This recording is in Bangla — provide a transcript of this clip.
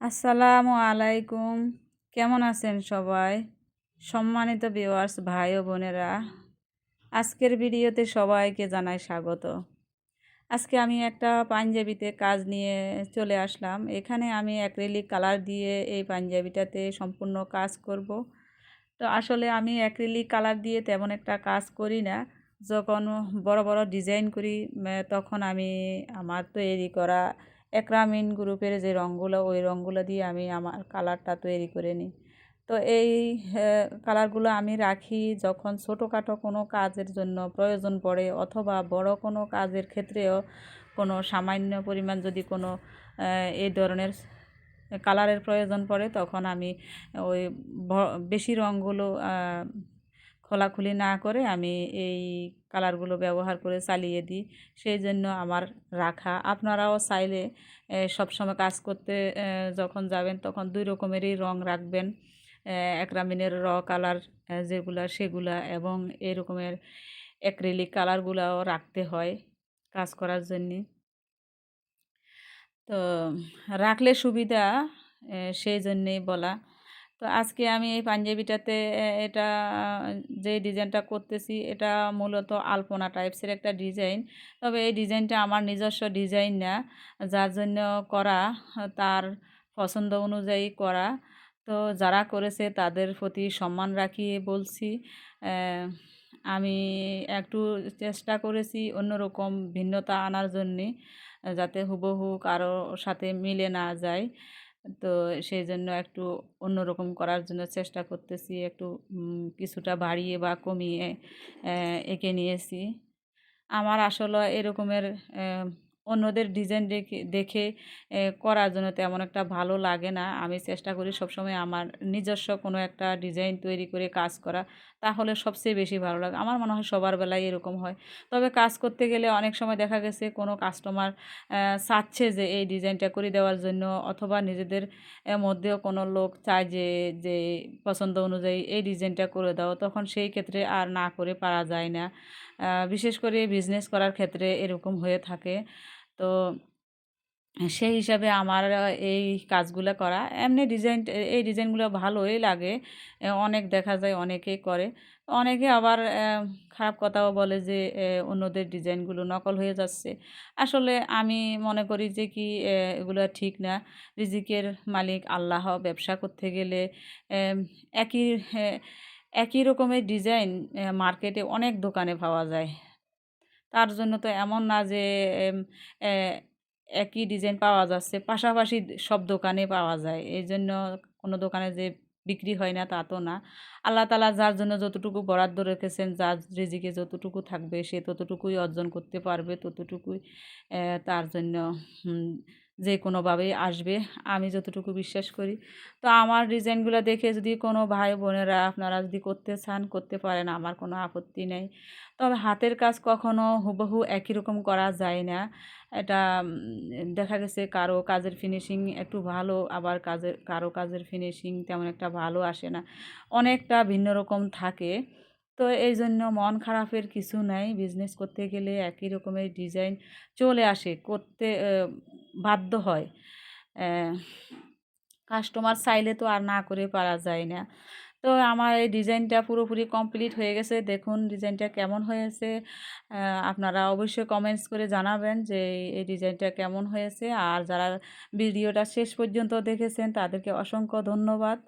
আসসালামু আলাইকুম। কেমন আছেন সবাই? সম্মানিত ভিউয়ার্স ভাই ও বোনেরা, আজকের ভিডিওতে সবাইকে জানাই স্বাগত। আজকে আমি একটা পাঞ্জাবিতে কাজ নিয়ে চলে আসলাম। এখানে আমি অ্যাক্রিলিক কালার দিয়ে এই পাঞ্জাবিটাতে সম্পূর্ণ কাজ করব। তো আসলে আমি অ্যাক্রিলিক কালার দিয়ে তেমন একটা কাজ করি না। যখন বড় বড় ডিজাইন করি তখন আমি আমার তৈরি করা অ্যাক্রামিন গ্রুপের যে রঙগুলো ওই রঙগুলো দিয়ে আমি আমার কালারটা তৈরি করে নিই। তো এই কালারগুলো আমি রাখি যখন ছোটোখাটো কোনো কাজের জন্য প্রয়োজন পড়ে, অথবা বড় কোনো কাজের ক্ষেত্রেও কোনো সামান্য পরিমাণ যদি কোনো এই ধরনের কালারের প্রয়োজন পড়ে, তখন আমি ওই বেশি রঙগুলো খোলাখুলি না করে আমি এই কালারগুলো ব্যবহার করে চালিয়ে দিই। সেই জন্য আমার রাখা। আপনারাও চাইলে সবসময় কাজ করতে যখন যাবেন তখন দুই রকমেরই রং রাখবেন। অ্যাক্রামিনের কালার যেগুলা সেগুলা, এবং এরকমের অ্যাক্রিলিক কালারগুলাও রাখতে হয় কাজ করার জন্যে। তো রাখলে সুবিধা, সেই জন্যেই বলা। তো আজকে আমি এই পাঞ্জাবিটাতে এটা যে ডিজাইনটা করতেছি এটা মূলত আলপনা টাইপসের একটা ডিজাইন। তবে এই ডিজাইনটা আমার নিজস্ব ডিজাইন না, যার জন্য করা, তার পছন্দ অনুযায়ী করা। তো যারা করেছে তাদের প্রতি সম্মান রাখিয়ে বলছি। আমি একটু চেষ্টা করেছি অন্যরকম ভিন্নতা আনার জন্যে, যাতে হুবহু কারো সাথে মিলে না যায়। তো সেই জন্য একটু অন্যরকম করার জন্য চেষ্টা করতেছি, একটু কিছুটা বাড়িয়ে বা কমিয়ে এঁকে নিয়েছি। আমার আসলে এরকমের অন্যদের ডিজাইন দেখে দেখে করার জন্য তেমন একটা ভালো লাগে না। আমি চেষ্টা করি সবসময় আমার নিজস্ব কোনো একটা ডিজাইন তৈরি করে কাজ করা, তাহলে সবচেয়ে বেশি ভালো লাগে। আমার মনে হয় সবার বেলায় এরকম হয়। তবে কাজ করতে গেলে অনেক সময় দেখা গেছে কোনো কাস্টমার চাচ্ছে যে এই ডিজাইনটা করে দেওয়ার জন্য, অথবা নিজেদের মধ্যেও কোনো লোক চায় যে যে পছন্দ অনুযায়ী এই ডিজাইনটা করে দাও, তখন সেই ক্ষেত্রে আর না করে পারা যায় না। বিশেষ করে বিজনেস করার ক্ষেত্রে এরকম হয়ে থাকে। তো সেই হিসাবে আমার এই কাজগুলো করা, এমনি এই ডিজাইনগুলো ভালোই লাগে। অনেক দেখা যায় অনেকেই করে। অনেকে আবার খারাপ কথাও বলে যে অন্যদের ডিজাইনগুলো নকল হয়ে যাচ্ছে। আসলে আমি মনে করি যে কি, এগুলো ঠিক না। রিজিকের মালিক আল্লাহ। ব্যবসা করতে গেলে এম একই একই রকমের ডিজাইন মার্কেটে অনেক দোকানে পাওয়া যায়। তার জন্য তো এমন না যে এম অ্যা একই ডিজাইন পাওয়া যাচ্ছে, পাশাপাশি সব দোকানে পাওয়া যায়। এইজন্য কোনো দোকানে যে বিক্রি হয় না তা তো না। আল্লাহ তাআলা যার জন্য যতটুকু বরাদ্দ রেখেছেন, যার রিজিকে যতটুকু থাকবে সে ততটুকুই অর্জন করতে পারবে, ততটুকুই তার জন্য হুম যেকোনোভাবেই আসবে, আমি যতটুকু বিশ্বাস করি। তো আমার ডিজাইনগুলো দেখে যদি কোনো ভাই বোনেরা আপনারা যদি করতে চান, করতে পারেন, আমার কোনো আপত্তি নেই। তবে হাতের কাজ কখনো হুবহু একই রকম করা যায় না। এটা দেখা গেছে কারো কাজের ফিনিশিং একটু ভালো, আবার কারো কাজের ফিনিশিং তেমন একটা ভালো আসে না। অনেকটা ভিন্ন রকম থাকে। তো এই জন্য মন খারাপের কিছু নাই। বিজনেস করতে গেলে একই রকমের ডিজাইন চলে আসে, করতে বাধ্য হয়। কাস্টমার চাইলে তো আর না করে পারা যায় না। তো আমার এই ডিজাইনটা পুরোপুরি কমপ্লিট হয়ে গেছে। দেখুন ডিজাইনটা কেমন হয়েছে। আপনারা অবশ্যই কমেন্টস করে জানাবেন যে এই ডিজাইনটা কেমন হয়েছে। আর যারা ভিডিওটা শেষ পর্যন্ত দেখেছেন তাদেরকে অসংখ্য ধন্যবাদ।